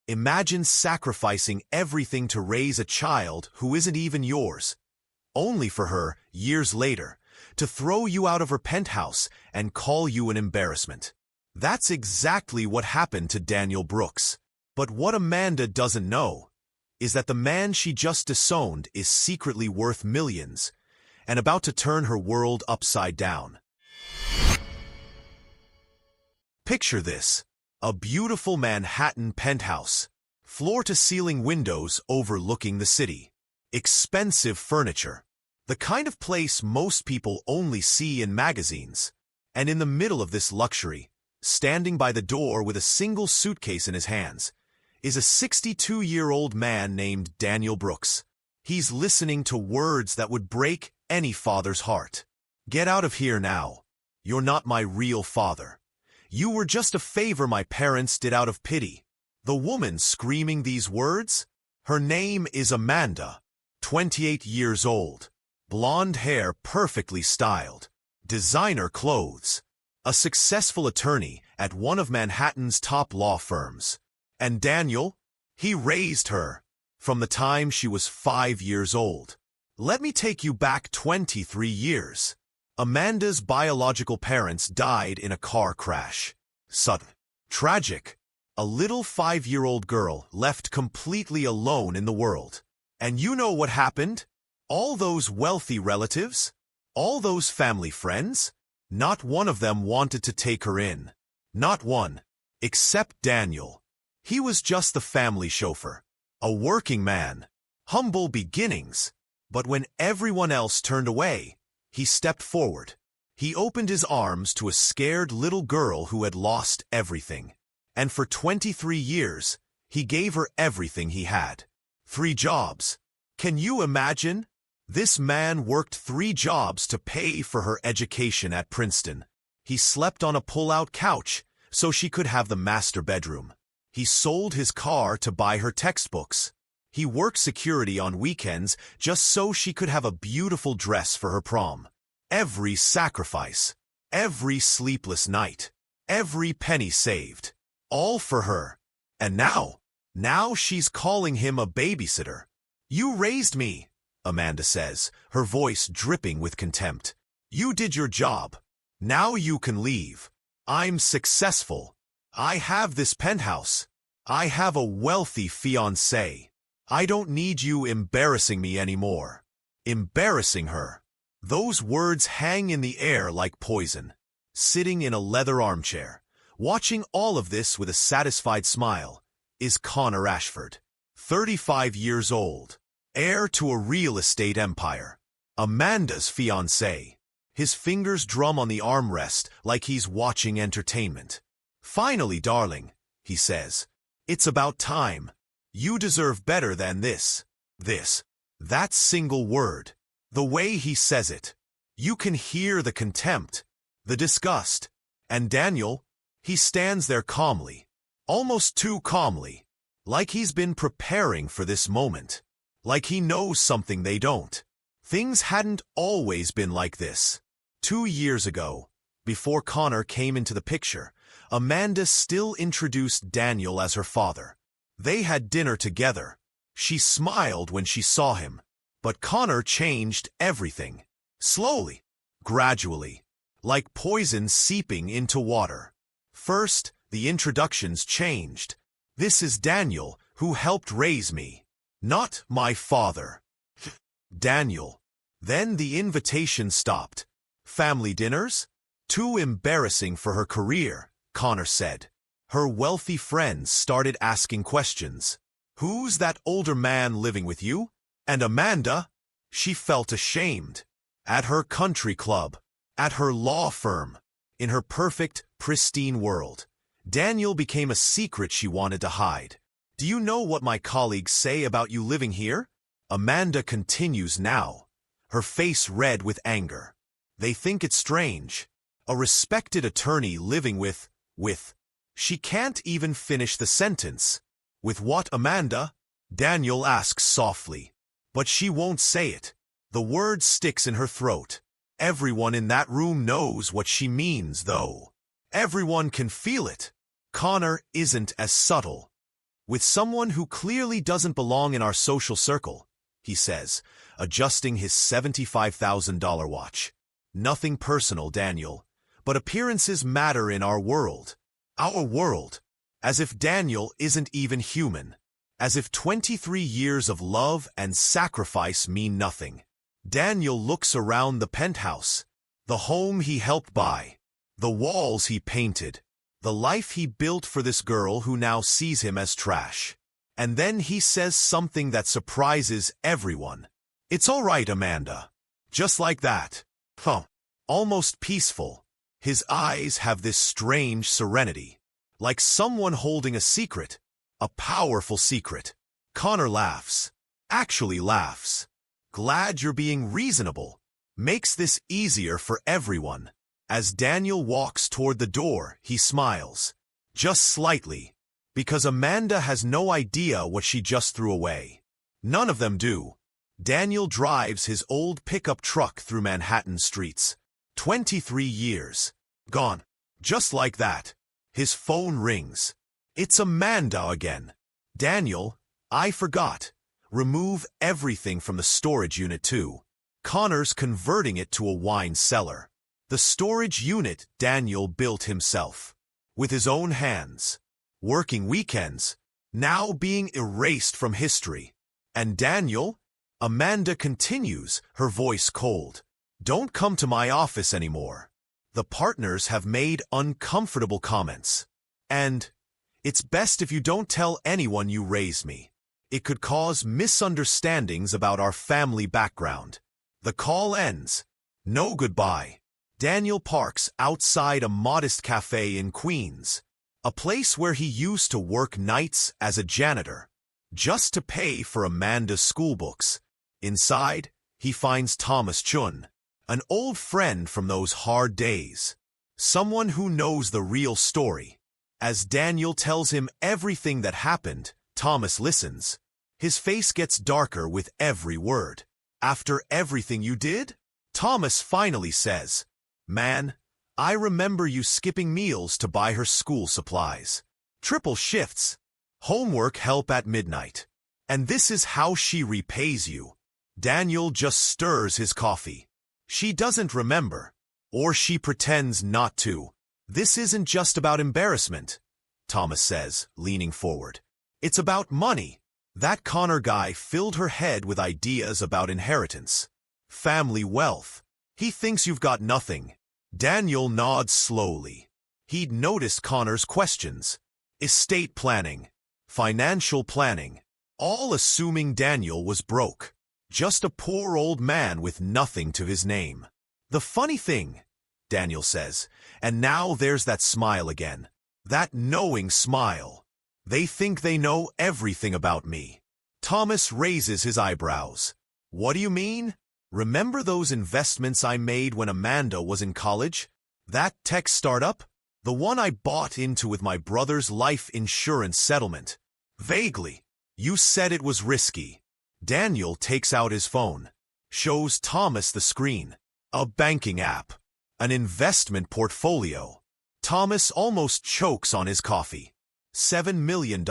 Imagine sacrificing everything to raise a child who isn't even yours, only for her, years later, to throw you out of her penthouse and call you an embarrassment. That's exactly what happened to Daniel Brooks. But what Amanda doesn't know is that the man she just disowned is secretly worth millions and about to turn her world upside down. Picture this: a beautiful Manhattan penthouse, floor-to-ceiling windows overlooking the city, expensive furniture, the kind of place most people only see in magazines. And in the middle of this luxury, standing by the door with a single suitcase in his hands, is a 62-year-old man named Daniel Brooks. He's listening to words that would break any father's heart. "Get out of here now. You're not my real father. You were just a favor my parents did out of pity." The woman screaming these words? Her name is Amanda, 28 years old, blonde hair perfectly styled, designer clothes, a successful attorney at one of Manhattan's top law firms. And Daniel? He raised her from the time she was 5 years old. Let me take you back 23 years. Amanda's biological parents died in a car crash. Sudden. Tragic. A little 5-year-old girl left completely alone in the world. And you know what happened? All those wealthy relatives, all those family friends, not one of them wanted to take her in. Not one. Except Daniel. He was just the family chauffeur. A working man. Humble beginnings. But when everyone else turned away, he stepped forward. He opened his arms to a scared little girl who had lost everything. And for 23 years, he gave her everything he had. 3 jobs. Can you imagine? This man worked 3 jobs to pay for her education at Princeton. He slept on a pull-out couch so she could have the master bedroom. He sold his car to buy her textbooks. He worked security on weekends just so she could have a beautiful dress for her prom. Every sacrifice, every sleepless night, every penny saved, all for her. And now she's calling him a babysitter. "You raised me," Amanda says, her voice dripping with contempt. "You did your job. Now you can leave. I'm successful. I have this penthouse. I have a wealthy fiancé. I don't need you embarrassing me anymore." Embarrassing her. Those words hang in the air like poison. Sitting in a leather armchair, watching all of this with a satisfied smile, is Connor Ashford, 35 years old, heir to a real estate empire. Amanda's fiancé. His fingers drum on the armrest like he's watching entertainment. "Finally, darling," he says. "It's about time. You deserve better than this." That single word. The way he says it. You can hear the contempt, the disgust. And Daniel, he stands there calmly, almost too calmly, like he's been preparing for this moment, like he knows something they don't. Things hadn't always been like this. 2 years ago, before Connor came into the picture, Amanda still introduced Daniel as her father. They had dinner together. She smiled when she saw him. But Connor changed everything. Slowly, gradually, like poison seeping into water. First, the introductions changed. "This is Daniel, who helped raise me. Not my father." Daniel. Then the invitation stopped. "Family dinners? Too embarrassing for her career," Connor said. Her wealthy friends started asking questions. "Who's that older man living with you?" And Amanda, she felt ashamed. At her country club, at her law firm, in her perfect, pristine world, Daniel became a secret she wanted to hide. "Do you know what my colleagues say about you living here?" Amanda continues now, her face red with anger. "They think it's strange. A respected attorney living with... She can't even finish the sentence. "With what, Amanda?" Daniel asks softly. But she won't say it. The word sticks in her throat. Everyone in that room knows what she means, though. Everyone can feel it. Connor isn't as subtle. With someone who clearly doesn't belong in our social circle, he says, adjusting his $75,000 watch. Nothing personal, Daniel, but appearances matter in our world. Our world. As if Daniel isn't even human. As if 23 years of love and sacrifice mean nothing. Daniel looks around the penthouse, the home he helped buy, the walls he painted, the life he built for this girl who now sees him as trash. And then he says something that surprises everyone. "It's all right, Amanda." Just like that. Almost peaceful. His eyes have this strange serenity. Like someone holding a secret. A powerful secret. Connor laughs. Actually laughs. "Glad you're being reasonable." Makes this easier for everyone. As Daniel walks toward the door, he smiles. Just slightly. Because Amanda has no idea what she just threw away. None of them do. Daniel drives his old pickup truck through Manhattan streets. 23 years. Gone. Just like that. His phone rings. It's Amanda again. "Daniel, I forgot. Remove everything from the storage unit too." Connor's converting it to a wine cellar. The storage unit Daniel built himself. With his own hands. Working weekends. Now being erased from history. And Daniel? Amanda continues, her voice cold. "Don't come to my office anymore." The partners have made uncomfortable comments. And, "It's best if you don't tell anyone you raised me. It could cause misunderstandings about our family background." The call ends. No goodbye. Daniel parks outside a modest cafe in Queens. A place where he used to work nights as a janitor. Just to pay for Amanda's school books. Inside, he finds Thomas Chun. An old friend from those hard days. Someone who knows the real story. As Daniel tells him everything that happened, Thomas listens. His face gets darker with every word. "After everything you did?" Thomas finally says, "Man, I remember you skipping meals to buy her school supplies. Triple shifts. Homework help at midnight. And this is how she repays you." Daniel just stirs his coffee. She doesn't remember. Or she pretends not to. "This isn't just about embarrassment," Thomas says, leaning forward. "It's about money. That Connor guy filled her head with ideas about inheritance. Family wealth. He thinks you've got nothing." Daniel nods slowly. He'd noticed Connor's questions. Estate planning. Financial planning. All assuming Daniel was broke. Just a poor old man with nothing to his name. "The funny thing," Daniel says, and now there's that smile again. That knowing smile. "They think they know everything about me." Thomas raises his eyebrows. "What do you mean?" "Remember those investments I made when Amanda was in college? That tech startup? The one I bought into with my brother's life insurance settlement." "Vaguely. You said it was risky." Daniel takes out his phone. Shows Thomas the screen. A banking app. An investment portfolio. Thomas almost chokes on his coffee. $7 million?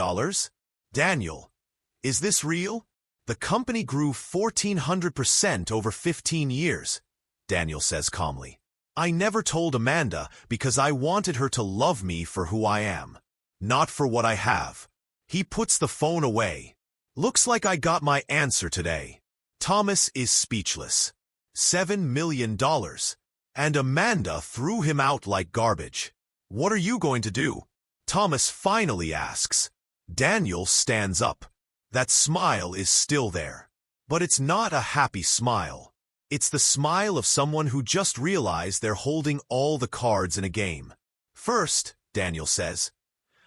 "Daniel, is this real?" "The company grew 1,400% over 15 years, Daniel says calmly. "I never told Amanda because I wanted her to love me for who I am, not for what I have." He puts the phone away. "Looks like I got my answer today." Thomas is speechless. $7 million. And Amanda threw him out like garbage. "What are you going to do?" Thomas finally asks. Daniel stands up. That smile is still there. But it's not a happy smile. It's the smile of someone who just realized they're holding all the cards in a game. "First," Daniel says,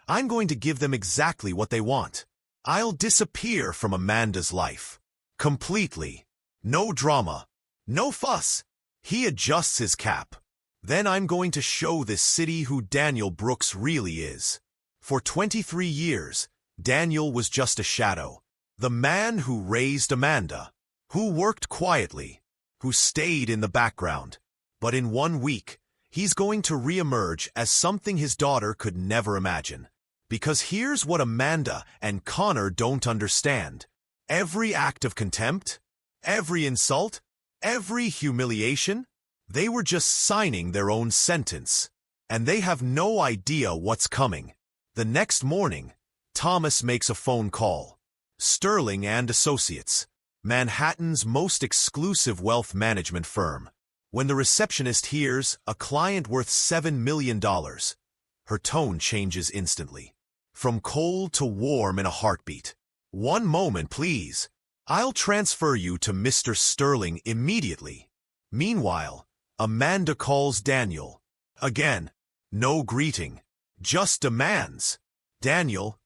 "I'm going to give them exactly what they want. I'll disappear from Amanda's life. Completely. No drama. No fuss." He adjusts his cap. "Then I'm going to show this city who Daniel Brooks really is." For 23 years, Daniel was just a shadow. The man who raised Amanda. Who worked quietly. Who stayed in the background. But in 1 week, he's going to reemerge as something his daughter could never imagine. Because here's what Amanda and Connor don't understand. Every act of contempt, every insult, every humiliation, they were just signing their own sentence. And they have no idea what's coming. The next morning, Thomas makes a phone call. Sterling and Associates, Manhattan's most exclusive wealth management firm. When the receptionist hears a client worth $7 million, her tone changes instantly. From cold to warm in a heartbeat. "One moment, please. I'll transfer you to Mr. Sterling immediately." Meanwhile, Amanda calls Daniel. Again, no greeting, just demands. "Daniel,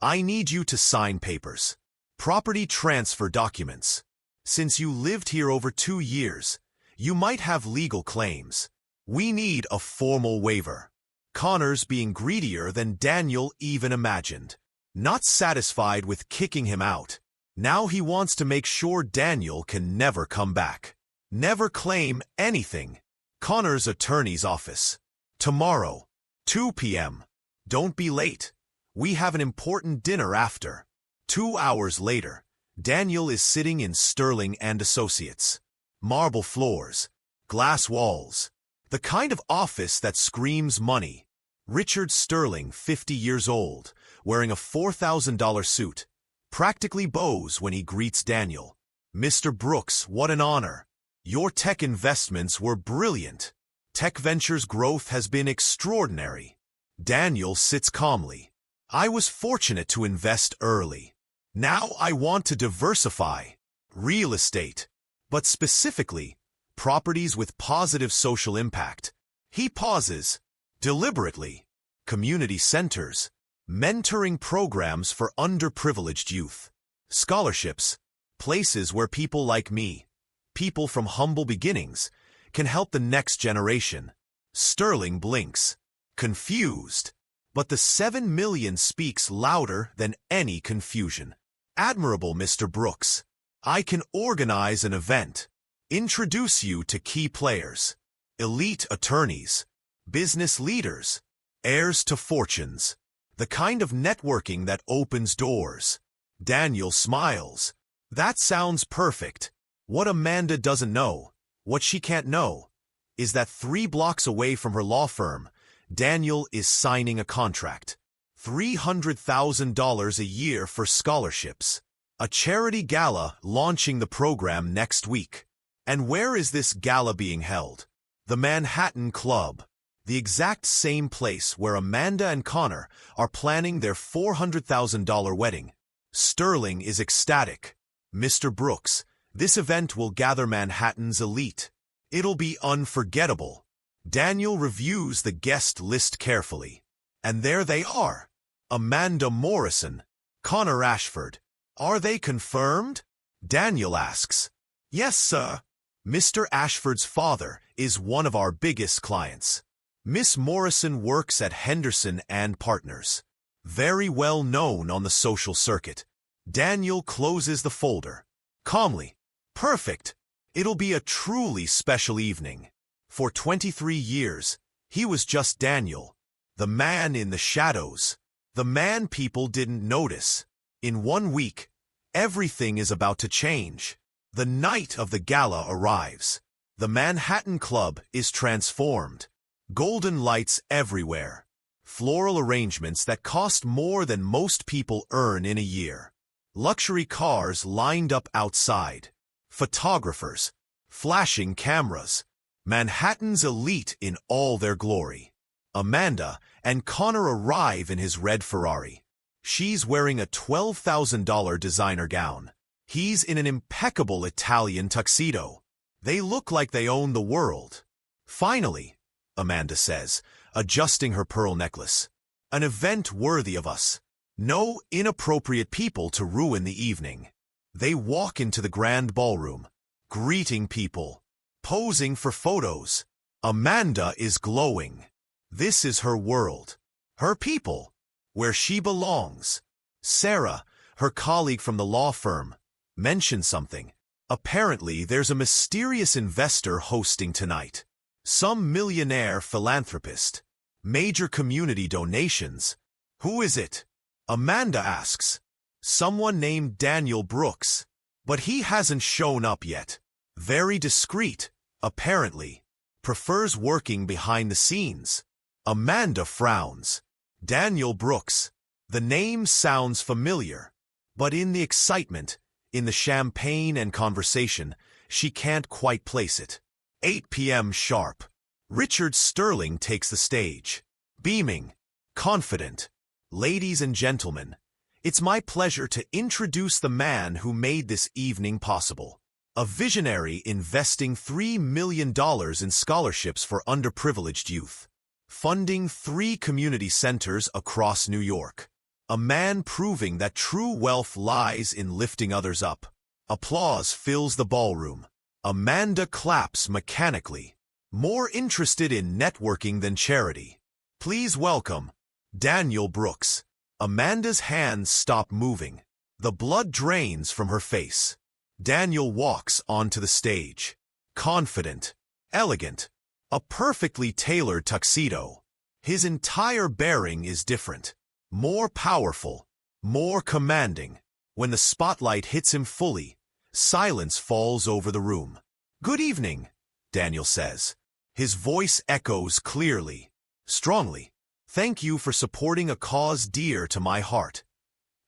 I need you to sign papers. Property transfer documents. Since you lived here over 2 years, you might have legal claims. We need a formal waiver." Connor's being greedier than Daniel even imagined. Not satisfied with kicking him out, now he wants to make sure Daniel can never come back. Never claim anything. Connor's attorney's office. "Tomorrow, 2 p.m. Don't be late. We have an important dinner after." 2 hours later, Daniel is sitting in Sterling and Associates. Marble floors, glass walls. The kind of office that screams money. Richard Sterling, 50 years old, wearing a $4,000 suit, practically bows when he greets Daniel. "Mr. Brooks, what an honor. Your tech investments were brilliant. Tech Ventures' growth has been extraordinary." Daniel sits calmly. "I was fortunate to invest early. Now I want to diversify. Real estate, but specifically, properties with positive social impact." He pauses, deliberately. "Community centers, mentoring programs for underprivileged youth, scholarships, places where people like me, people from humble beginnings, can help the next generation." Sterling blinks, confused, but the $7 million speaks louder than any confusion. "Admirable, Mr. Brooks. I can organize an event, introduce you to key players, elite attorneys, business leaders, heirs to fortunes, the kind of networking that opens doors." Daniel smiles. "That sounds perfect." What Amanda doesn't know, what she can't know, is that 3 blocks away from her law firm, Daniel is signing a contract. $300,000 a year for scholarships. A charity gala launching the program next week. And where is this gala being held? The Manhattan Club. The exact same place where Amanda and Connor are planning their $400,000 wedding. Sterling is ecstatic. "Mr. Brooks, this event will gather Manhattan's elite. It'll be unforgettable." Daniel reviews the guest list carefully. And there they are. Amanda Morrison, Connor Ashford. "Are they confirmed?" Daniel asks. "Yes, sir. Mr. Ashford's father is one of our biggest clients. Miss Morrison works at Henderson and Partners. Very well known on the social circuit." Daniel closes the folder. Calmly. "Perfect. It'll be a truly special evening." For 23 years, he was just Daniel, the man in the shadows, the man people didn't notice. In 1 week, everything is about to change. The night of the gala arrives. The Manhattan Club is transformed. Golden lights everywhere. Floral arrangements that cost more than most people earn in a year. Luxury cars lined up outside. Photographers. Flashing cameras. Manhattan's elite in all their glory. Amanda and Connor arrive in his red Ferrari. She's wearing a $12,000 designer gown. He's in an impeccable Italian tuxedo. They look like they own the world. "Finally," Amanda says, adjusting her pearl necklace. "An event worthy of us. No inappropriate people to ruin the evening." They walk into the grand ballroom, greeting people, posing for photos. Amanda is glowing. This is her world, her people, where she belongs. Sarah, her colleague from the law firm, mentions something. Apparently, there's a mysterious investor hosting tonight. Some millionaire philanthropist. Major community donations. Who is it? Amanda asks. Someone named Daniel Brooks. But he hasn't shown up yet. Very discreet, apparently. Prefers working behind the scenes. Amanda frowns. Daniel Brooks. The name sounds familiar. But in the excitement, in the champagne and conversation, she can't quite place it. 8 p.m. sharp. Richard Sterling takes the stage. Beaming. Confident. Ladies and gentlemen, it's my pleasure to introduce the man who made this evening possible. A visionary investing $3 million in scholarships for underprivileged youth. Funding 3 community centers across New York. A man proving that true wealth lies in lifting others up. Applause fills the ballroom. Amanda claps mechanically. More interested in networking than charity. Please welcome Daniel Brooks. Amanda's hands stop moving. The blood drains from her face. Daniel walks onto the stage. Confident. Elegant. A perfectly tailored tuxedo. His entire bearing is different. More powerful. More commanding. When the spotlight hits him fully, silence falls over the room. "Good evening," Daniel says. His voice echoes clearly, strongly. "Thank you for supporting a cause dear to my heart.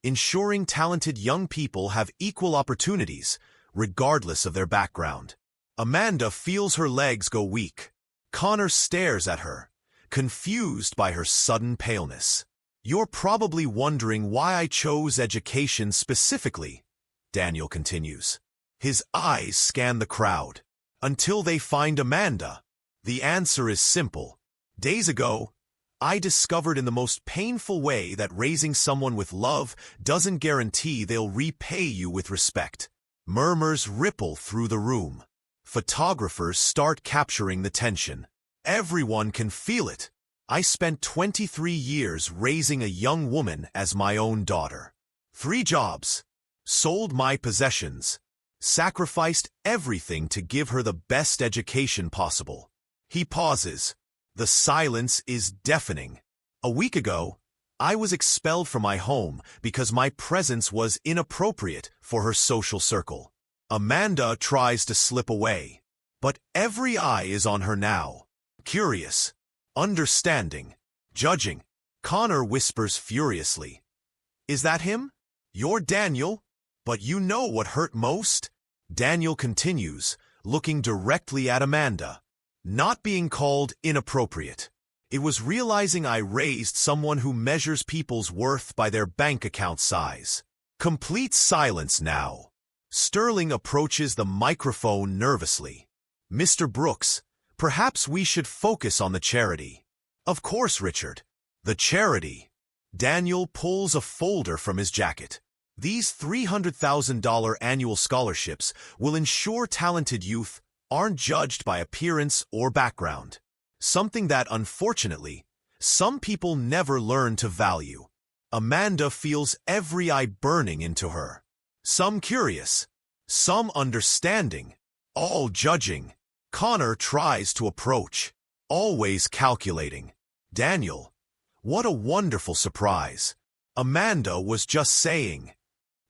Ensuring talented young people have equal opportunities, regardless of their background." Amanda feels her legs go weak. Connor stares at her, confused by her sudden paleness. "You're probably wondering why I chose education specifically," Daniel continues. His eyes scan the crowd, until they find Amanda. The answer is simple. Days ago, I discovered in the most painful way that raising someone with love doesn't guarantee they'll repay you with respect. Murmurs ripple through the room. Photographers start capturing the tension. Everyone can feel it. I spent 23 years raising a young woman as my own daughter. 3 jobs. Sold my possessions. Sacrificed everything to give her the best education possible. He pauses. The silence is deafening. A week ago, I was expelled from my home because my presence was inappropriate for her social circle. Amanda tries to slip away, but every eye is on her now. Curious, understanding, judging. Connor whispers furiously. "Is that him? You're Daniel? But you know what hurt most?" Daniel continues, looking directly at Amanda. "Not being called inappropriate. It was realizing I raised someone who measures people's worth by their bank account size." Complete silence now. Sterling approaches the microphone nervously. "Mr. Brooks, perhaps we should focus on the charity." "Of course, Richard. The charity." Daniel pulls a folder from his jacket. "These $300,000 annual scholarships will ensure talented youth aren't judged by appearance or background. Something that, unfortunately, some people never learn to value." Amanda feels every eye burning into her. Some curious, some understanding, all judging. Connor tries to approach, always calculating. "Daniel, what a wonderful surprise." Amanda was just saying.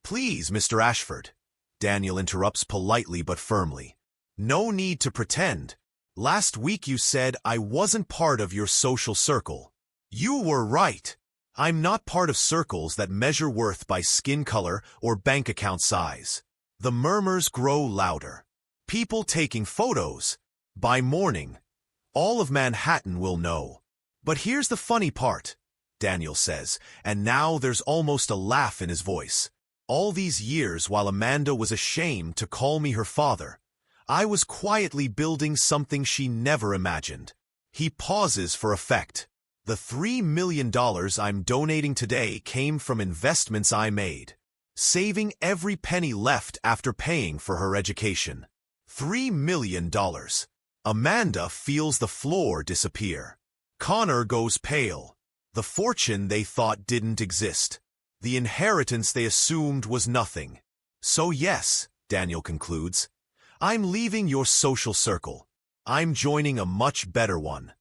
"Please, Mr. Ashford," Daniel interrupts politely but firmly. "No need to pretend. Last week you said I wasn't part of your social circle. You were right. I'm not part of circles that measure worth by skin color or bank account size." The murmurs grow louder. People taking photos. By morning, all of Manhattan will know. "But here's the funny part," Daniel says, and now there's almost a laugh in his voice. "All these years while Amanda was ashamed to call me her father, I was quietly building something she never imagined." He pauses for effect. "The $3 million I'm donating today came from investments I made, saving every penny left after paying for her education." $3 million. Amanda feels the floor disappear. Connor goes pale. The fortune they thought didn't exist. The inheritance they assumed was nothing. "So yes," Daniel concludes, "I'm leaving your social circle. I'm joining a much better one.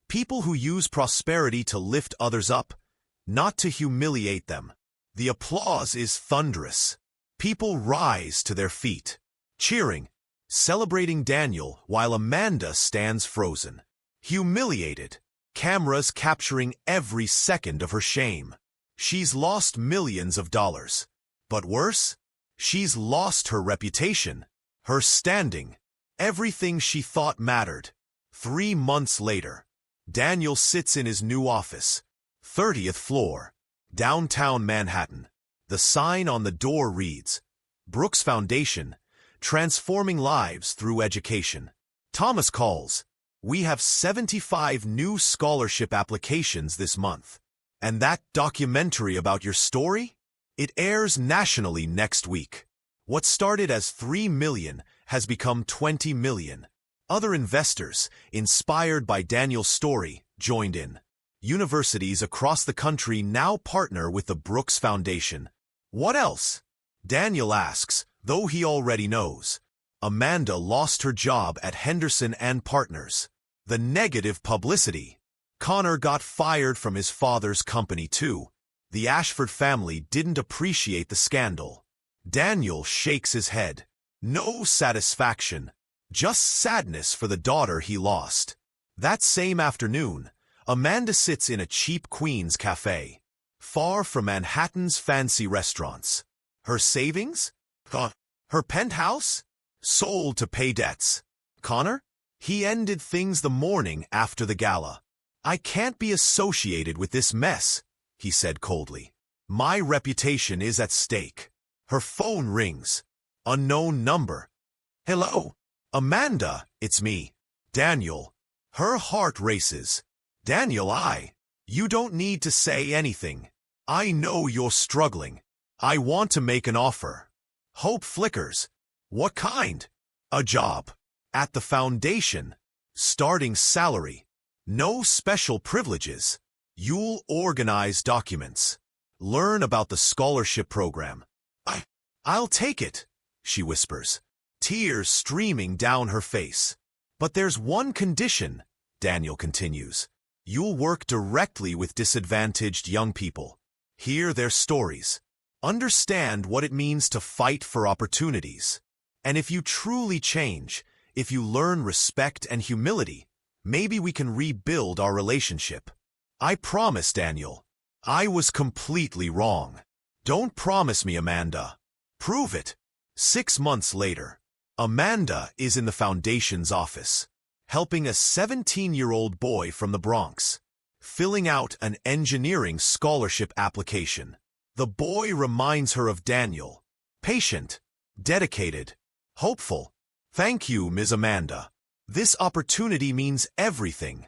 People who use prosperity to lift others up, not to humiliate them. The applause is thunderous. People rise to their feet, cheering, celebrating Daniel while Amanda stands frozen, humiliated, cameras capturing every second of her shame. She's lost millions of dollars. But worse, she's lost her reputation, her standing, everything she thought mattered. 3 months later, Daniel sits in his new office, 30th floor, downtown Manhattan. The sign on the door reads, Brooks Foundation, transforming lives through education. Thomas calls, "We have 75 new scholarship applications this month. And that documentary about your story? It airs nationally next week. What started as 3 million has become 20 million. Other investors, inspired by Daniel's story, joined in. Universities across the country now partner with the Brooks Foundation. What else? Daniel asks, though he already knows. Amanda lost her job at Henderson and Partners. The negative publicity. Connor got fired from his father's company too. The Ashford family didn't appreciate the scandal. Daniel shakes his head. No satisfaction, just sadness for the daughter he lost. That same afternoon, Amanda sits in a cheap Queens cafe, far from Manhattan's fancy restaurants. Her savings? Her penthouse? Sold to pay debts. Connor? He ended things the morning after the gala. I can't be associated with this mess, he said coldly. My reputation is at stake. Her phone rings. Unknown number. Hello? Amanda, it's me. Daniel. Her heart races. Daniel, you don't need to say anything. I know you're struggling. I want to make an offer. Hope flickers. What kind? A job. At the foundation. Starting salary. No special privileges. You'll organize documents. Learn about the scholarship program. I'll take it, she whispers, tears streaming down her face. But there's one condition, Daniel continues. You'll work directly with disadvantaged young people. Hear their stories. Understand what it means to fight for opportunities. And if you truly change, if you learn respect and humility, maybe we can rebuild our relationship. I promise, Daniel. I was completely wrong. Don't promise me, Amanda. Prove it. 6 months later, Amanda is in the foundation's office, helping a 17-year-old boy from the Bronx, filling out an engineering scholarship application. The boy reminds her of Daniel. Patient, dedicated, hopeful. Thank you, Ms. Amanda. This opportunity means everything,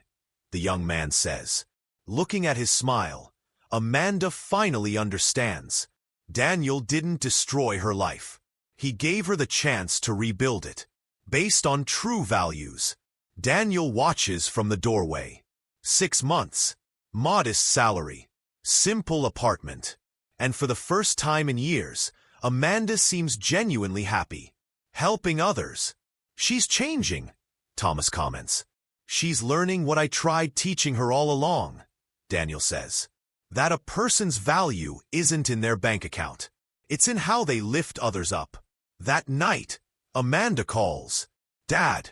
the young man says. Looking at his smile, Amanda finally understands. Daniel didn't destroy her life. He gave her the chance to rebuild it, based on true values. Daniel watches from the doorway. 6 months, modest salary, simple apartment. And for the first time in years, Amanda seems genuinely happy, helping others. She's changing, Thomas comments. She's learning what I tried teaching her all along, Daniel says. That a person's value isn't in their bank account. It's in how they lift others up. That night, Amanda calls. Dad,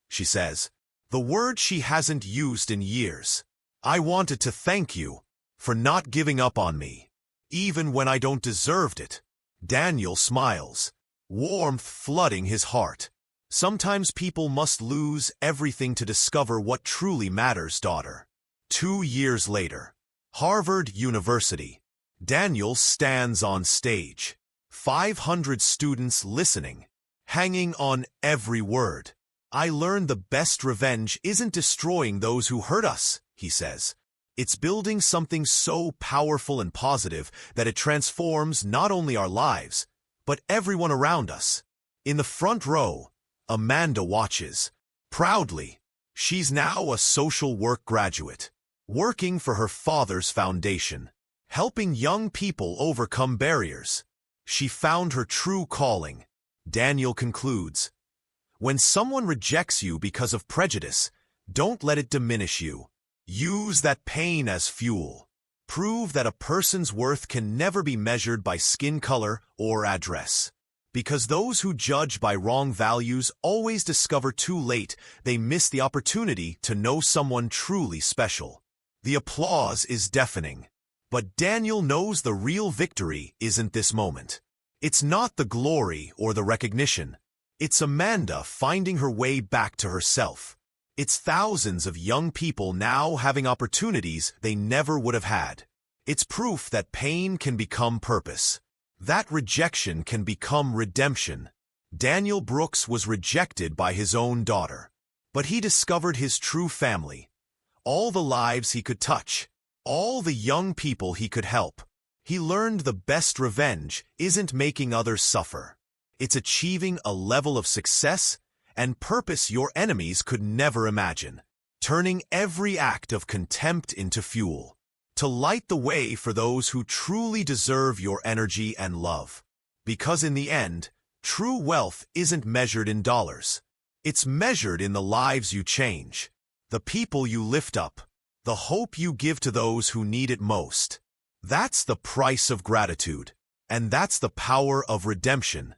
she says, the word she hasn't used in years. I wanted to thank you for not giving up on me, even when I don't deserve it. Daniel smiles, warmth flooding his heart. Sometimes people must lose everything to discover what truly matters, daughter. 2 years later, Harvard University. Daniel stands on stage. 500 students listening, hanging on every word. I learned the best revenge isn't destroying those who hurt us, he says. It's building something so powerful and positive that it transforms not only our lives, but everyone around us. In the front row, Amanda watches. Proudly, she's now a social work graduate, working for her father's foundation, helping young people overcome barriers. She found her true calling. Daniel concludes, when someone rejects you because of prejudice, don't let it diminish you. Use that pain as fuel. Prove that a person's worth can never be measured by skin color or address. Because those who judge by wrong values always discover too late they miss the opportunity to know someone truly special. The applause is deafening. But Daniel knows the real victory isn't this moment. It's not the glory or the recognition. It's Amanda finding her way back to herself. It's thousands of young people now having opportunities they never would have had. It's proof that pain can become purpose. That rejection can become redemption. Daniel Brooks was rejected by his own daughter. But he discovered his true family. All the lives he could touch. All the young people he could help. He learned the best revenge isn't making others suffer. It's achieving a level of success and purpose your enemies could never imagine. Turning every act of contempt into fuel. To light the way for those who truly deserve your energy and love. Because in the end, true wealth isn't measured in dollars. It's measured in the lives you change. The people you lift up. The hope you give to those who need it most. That's the price of gratitude. And that's the power of redemption.